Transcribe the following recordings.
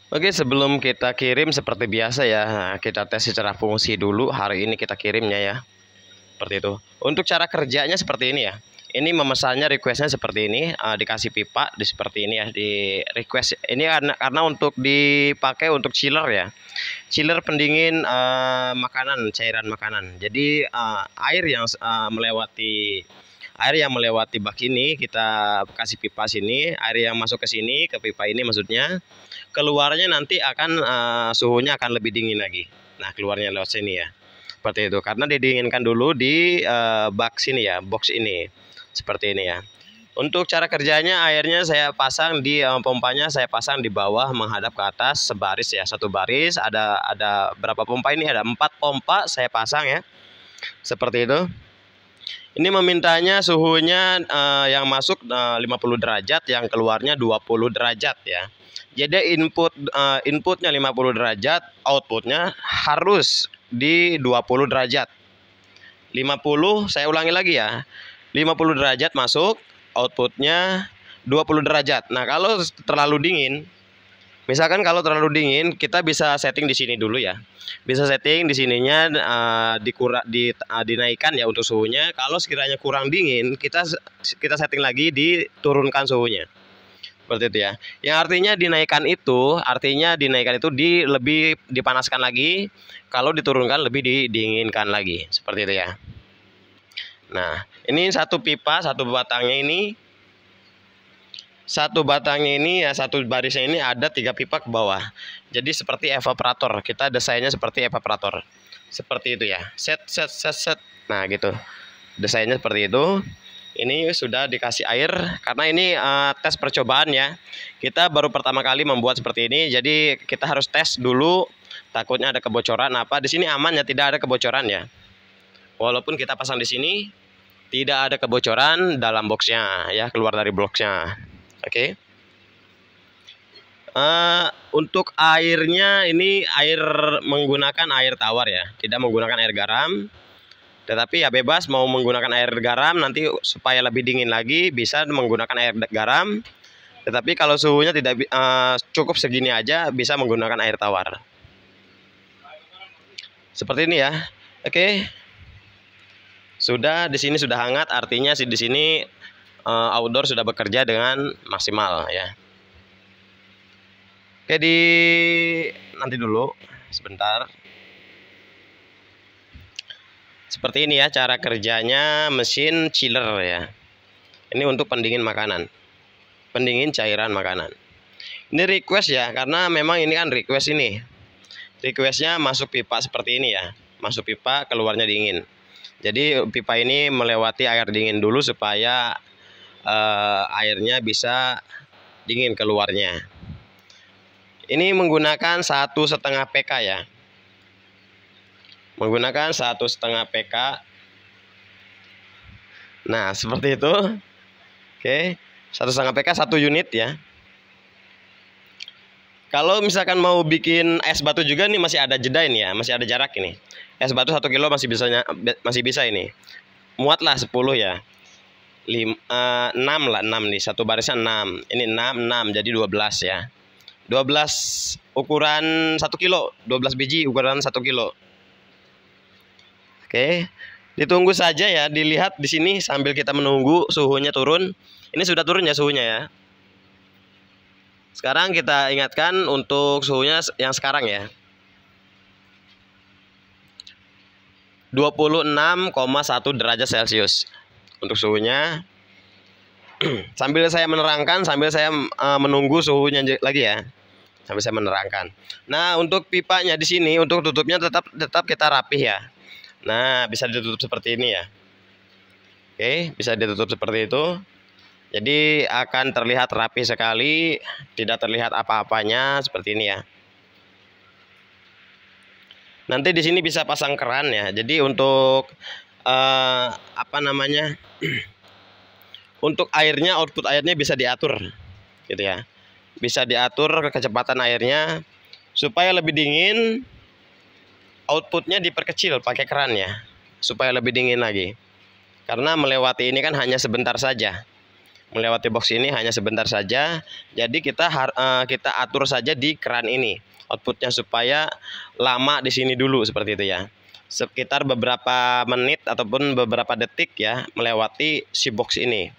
Oke, sebelum kita kirim seperti biasa ya, nah, kita tes secara fungsi dulu. Hari ini kita kirimnya ya, seperti itu. Untuk cara kerjanya seperti ini ya. Ini memesannya requestnya seperti ini, dikasih pipa di seperti ini ya, di request ini karena untuk dipakai untuk chiller ya, chiller pendingin makanan, cairan makanan. Jadi air yang melewati bak ini kita kasih pipa sini, air yang masuk ke sini ke pipa ini maksudnya, keluarnya nanti akan suhunya akan lebih dingin lagi. Nah, keluarnya lewat sini ya. Seperti itu. Karena didinginkan dulu di bak sini ya, box ini. Seperti ini ya. Untuk cara kerjanya, airnya saya pasang di pompanya, saya pasang di bawah menghadap ke atas sebaris ya, satu baris. Ada berapa pompa ini? Ada 4 pompa saya pasang ya. Seperti itu. Ini memintanya suhunya yang masuk 50 derajat, yang keluarnya 20 derajat ya. Jadi inputnya 50 derajat, outputnya harus di 20 derajat. 50, saya ulangi lagi ya. 50 derajat masuk, outputnya 20 derajat. Nah, kalau terlalu dingin, misalkan kalau terlalu dingin, kita bisa setting di sini dulu ya. Bisa setting di sininya dinaikkan ya untuk suhunya. Kalau sekiranya kurang dingin, kita setting lagi diturunkan suhunya. Seperti itu ya. Yang artinya dinaikkan itu lebih dipanaskan lagi. Kalau diturunkan lebih didinginkan lagi. Seperti itu ya. Nah, ini satu pipa, satu batangnya ya, satu barisnya ini ada 3 pipa ke bawah. Jadi seperti evaporator. Kita desainnya seperti evaporator. Seperti itu ya. Set. Nah, gitu. Desainnya seperti itu. Ini sudah dikasih air karena ini tes percobaan ya. Kita baru pertama kali membuat seperti ini. Jadi kita harus tes dulu. Takutnya ada kebocoran apa. Di sini aman ya, tidak ada kebocoran ya. Walaupun kita pasang di sini, tidak ada kebocoran dalam boxnya ya, keluar dari boxnya. Oke. Untuk airnya ini menggunakan air tawar ya, tidak menggunakan air garam. Tetapi ya bebas mau menggunakan air garam, nanti supaya lebih dingin lagi bisa menggunakan air garam. Tetapi kalau suhunya tidak cukup segini aja, bisa menggunakan air tawar. Seperti ini ya. Oke. Sudah di sini sudah hangat, artinya di sini outdoor sudah bekerja dengan maksimal ya. Oke, nanti dulu sebentar. Seperti ini ya cara kerjanya mesin chiller ya. Ini untuk pendingin makanan, pendingin cairan makanan. Ini request ya, karena memang ini kan request ini. Requestnya masuk pipa seperti ini ya, masuk pipa keluarnya dingin. Jadi pipa ini melewati air dingin dulu supaya airnya bisa dingin keluarnya. Ini menggunakan 1,5 PK ya. Menggunakan 1,5 PK. Nah, seperti itu. Oke, 1,5 PK 1 unit ya. Kalau misalkan mau bikin es batu juga nih masih ada jeda ini ya, masih ada jarak ini. Es batu 1 kilo masih bisa ini. Muatlah 10 ya. 6 lah, 6 nih, satu barisnya 6. Ini 6 jadi 12 ya. 12 ukuran 1 kilo, 12 biji ukuran 1 kilo. Oke. Ditunggu saja ya, dilihat di sini sambil kita menunggu suhunya turun. Ini sudah turun ya suhunya ya. Sekarang kita ingatkan untuk suhunya yang sekarang ya. 26,1 derajat Celcius untuk suhunya. Sambil saya menerangkan, sambil saya menunggu suhunya lagi ya. Sambil saya menerangkan. Nah, untuk pipanya di sini untuk tutupnya tetap kita rapih ya. Nah, bisa ditutup seperti ini ya. Oke, bisa ditutup seperti itu. Jadi akan terlihat rapi sekali, tidak terlihat apa-apanya seperti ini ya. Nanti di sini bisa pasang keran ya. Jadi untuk untuk airnya, output airnya bisa diatur, gitu ya. Bisa diatur kecepatan airnya supaya lebih dingin. Outputnya diperkecil pakai keran ya, supaya lebih dingin lagi. Karena melewati ini kan hanya sebentar saja. melewati box ini hanya sebentar saja. Jadi kita atur saja di keran ini outputnya supaya lama di sini dulu seperti itu ya. Sekitar beberapa menit ataupun beberapa detik ya melewati si box ini.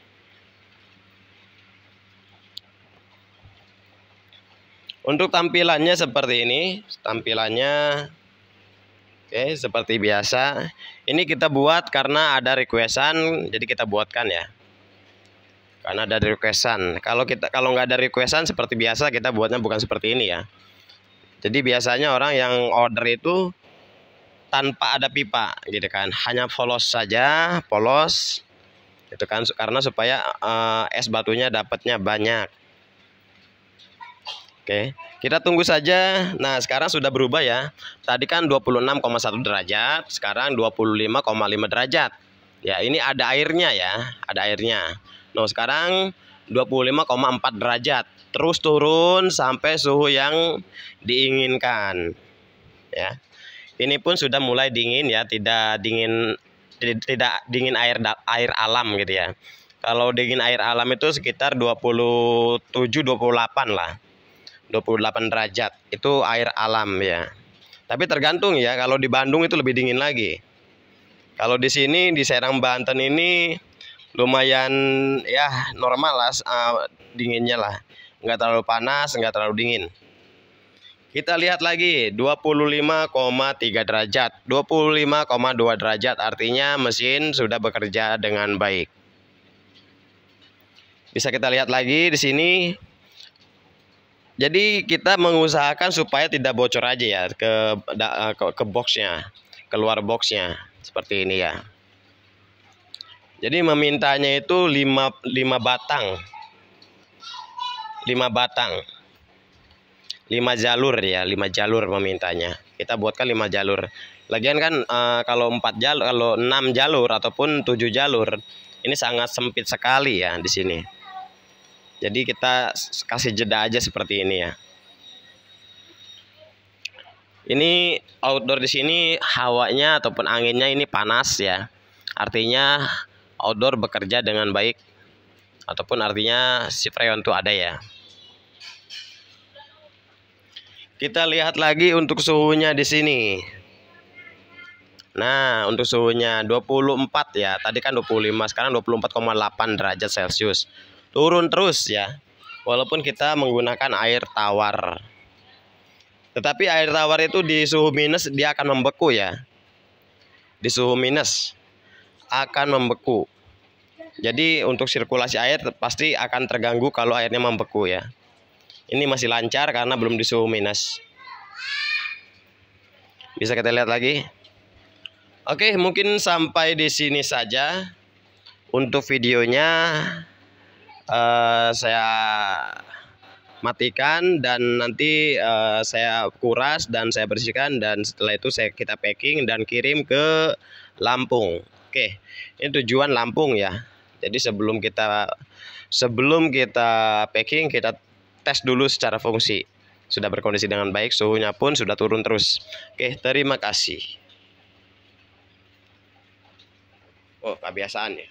Untuk tampilannya seperti ini, tampilannya oke, seperti biasa. Ini kita buat karena ada requestan, jadi kita buatkan ya. Karena ada requestan. Kalau nggak ada requestan seperti biasa kita buatnya bukan seperti ini ya. Jadi biasanya orang yang order itu tanpa ada pipa gitu kan, hanya polos saja, polos itu kan, karena supaya es batunya dapatnya banyak. Oke, kita tunggu saja. Nah, sekarang sudah berubah ya. Tadi kan 26,1 derajat, sekarang 25,5 derajat. Ya, ini ada airnya ya, ada airnya. Nah, sekarang 25,4 derajat. Terus turun sampai suhu yang diinginkan. Ya. Ini pun sudah mulai dingin ya, tidak dingin air alam gitu ya. Kalau dingin air alam itu sekitar 27-28 lah. 28 derajat itu air alam ya. Tapi tergantung ya, kalau di Bandung itu lebih dingin lagi. Kalau di sini di Serang Banten ini lumayan ya normal lah dinginnya lah. Nggak terlalu panas, nggak terlalu dingin. Kita lihat lagi 25,3 derajat, 25,2 derajat, artinya mesin sudah bekerja dengan baik. Bisa kita lihat lagi di sini. Jadi kita mengusahakan supaya tidak bocor aja ya ke boxnya, keluar boxnya seperti ini ya. Jadi memintanya itu 5 batang. 5 batang. 5 jalur ya, 5 jalur memintanya. Kita buatkan 5 jalur. Lagian kan kalau 4 jalur, kalau 6 jalur ataupun 7 jalur, ini sangat sempit sekali ya di sini. Jadi kita kasih jeda aja seperti ini ya. Ini outdoor di sini hawanya ataupun anginnya ini panas ya. Artinya outdoor bekerja dengan baik, ataupun artinya si freon itu ada ya. Kita lihat lagi untuk suhunya di sini. Nah, untuk suhunya 24 ya. Tadi kan 25, sekarang 24,8 derajat Celcius. Turun terus ya. Walaupun kita menggunakan air tawar. Tetapi air tawar itu di suhu minus dia akan membeku ya. Di suhu minus akan membeku. Jadi untuk sirkulasi air pasti akan terganggu kalau airnya membeku ya. Ini masih lancar karena belum di suhu minus. Bisa kita lihat lagi. Oke, mungkin sampai di sini saja untuk videonya. Saya matikan dan nanti saya kuras dan saya bersihkan, dan setelah itu kita packing dan kirim ke Lampung. Oke, ini tujuan Lampung ya. Jadi sebelum kita packing, kita tes dulu secara fungsi. Sudah berkondisi dengan baik, suhunya pun sudah turun terus. Oke, terima kasih. Oh, kebiasaan ya.